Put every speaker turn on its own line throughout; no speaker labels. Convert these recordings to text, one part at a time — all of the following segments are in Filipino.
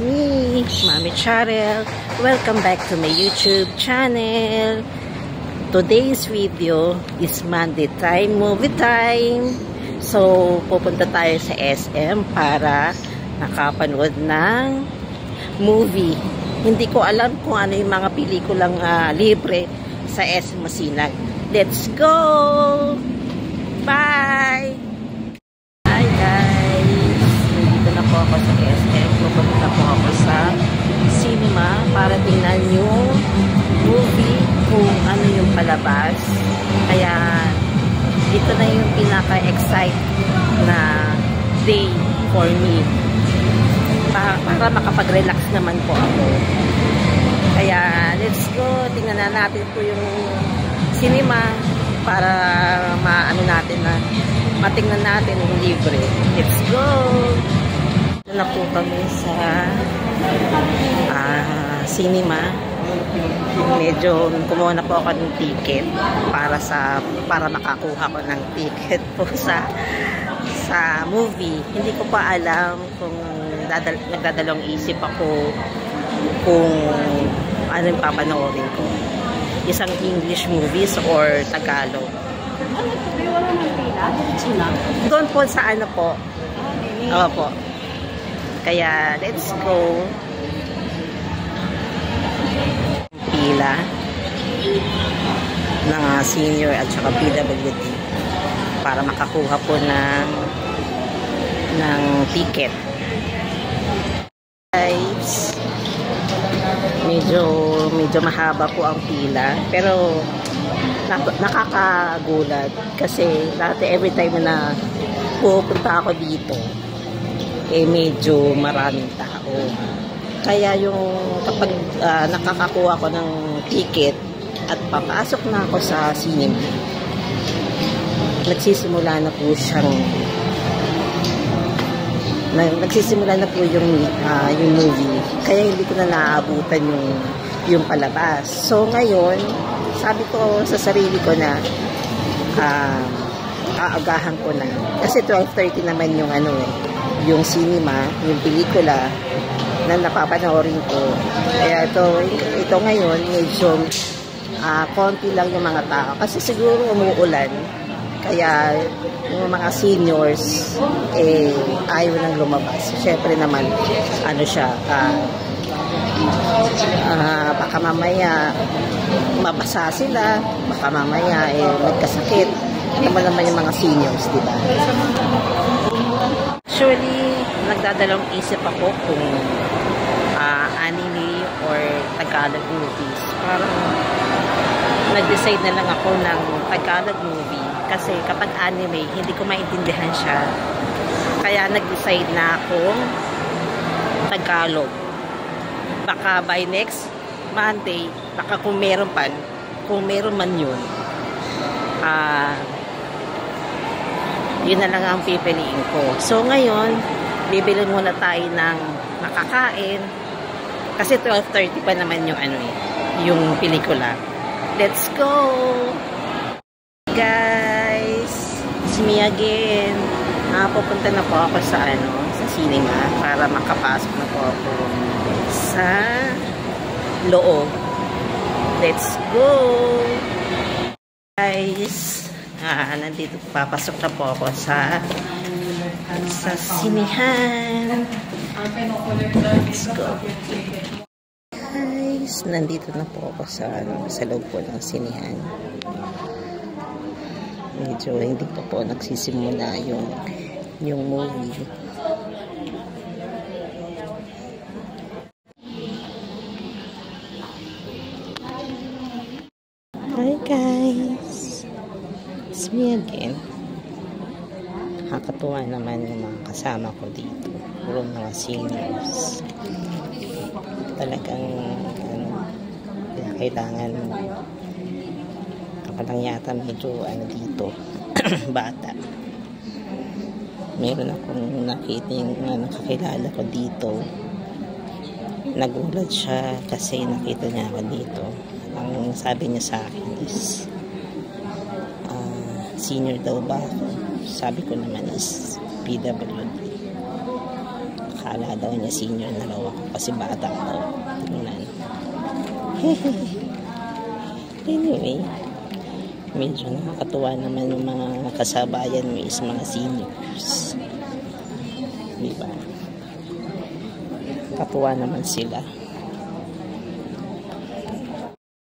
me, Mami Charel. Welcome back to my YouTube channel. Today's video is Monday time, movie time. So, pupunta tayo sa SM para nakapanood ng movie. Hindi ko alam kung ano yung mga pelikulang libre sa SM Masinag. Let's go! Bye! Hi guys! Nandito na po ako sa SM. Pupunta na po ako sa cinema para tingnan yung movie kung ano yung palabas. Kaya ito na yung pinaka-excite na day for me. Para makapag-relax naman po ako. Kaya let's go. Tingnan na natin po yung cinema para maano natin na matingnan natin yung libre. Let's go! Na po kami sa cinema. Medyo kumuha na po ako ng ticket para makakuha ko ng ticket po sa movie. Hindi ko pa alam kung nagdadalawang isip ako kung ano yung papanoorin ko. Isang English movies or Tagalog.
Ano po? Wala ng pila? Sina?
Doon po sa ano po. Oo po. Kaya let's go. Pila ng senior at saka PWD para makakuha po ng ticket. Guys, medyo mahaba po ang pila, pero nakakagulat kasi dati every time na pupunta ako dito medyo maraming tao. Kaya yung kapag nakakakuha ko ng ticket at papasok na ako sa cinema, nagsisimula na po yung movie. Kaya hindi ko na naaabutan yung palabas. So ngayon, sabi ko sa sarili ko na aagahan ko na. Kasi 12:30 naman yung cinema, yung pelikula na napapanoorin ko. Kaya ito ngayon, medyo konti lang yung mga tao. Kasi siguro umuulan. Kaya yung mga seniors ayaw nang lumabas. Siyempre naman baka mamaya mabasa sila, baka mamaya magkasakit. Naman yung mga seniors, di ba? Actually, nagdadalawang isip ako kung anime or Tagalog movies. Parang nag-decide na lang ako ng Tagalog movie. Kasi kapag anime, hindi ko maintindihan siya. Kaya nag-decide na akong Tagalog. Baka by next Monday, baka kung meron man yun, yun na lang ang pipiliin ko. So ngayon, bibili muna tayo ng makakain. Kasi 12:30 pa naman yung pelikula. Let's go! Guys, it's me again. Pupunta na po ako sa cinema para makapasok na po ako sa loob. Let's go! Guys, nandito papasok na po ako sa sinihan. Let's go. Guys, nandito na po ako sa loob po ng sinihan. Medyo hindi pa po nagsisimula yung movie. Hi guys, it's me again. Nakakatuwa naman yung mga kasama ko dito, puro mga seniors. Talagang kailangan lang yata medyo dito bata. Meron akong nakita yung nakakilala ko dito. Nagulat siya kasi nakita niya ako dito. Ang sabi niya sa akin is senior daw ba ako? Sabi ko naman is PWD. Akala daw niya senior na raw ako kasi bata daw. Tingnan. Anyway, medyo nakakatuwa naman yung mga kasabayan mo is mga seniors. Diba? Katuwa naman sila.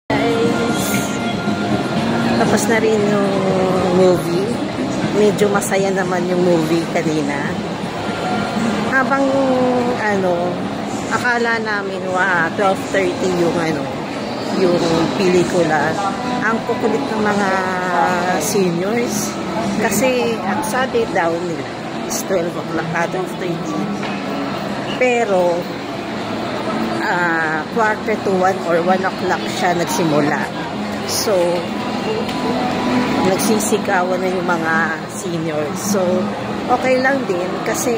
Guys, tapos na rin yung movie. Medyo masaya naman yung movie kanina. Habang akala namin 12:30 yung pelikula. Ang kukulit ng mga seniors kasi ang sabi daw nila is 12 o'clock out of 30. Pero 1:45 or 1 o'clock siya nagsimula. So nagsisigawan na yung mga seniors. So okay lang din kasi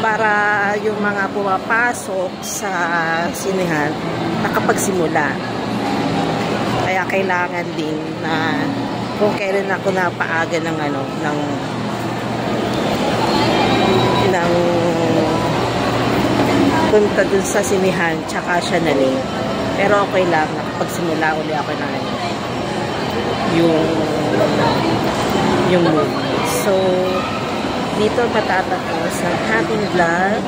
para yung mga pumapasok sa sinehan nakapagsimula. Kaya kailangan din na kung kailan ako napaaga ng punta dun sa sinehan tsaka siya na late. Pero okay lang, nakapagsimula uli ako ng yung movie. So dito matatapos ang ating vlog.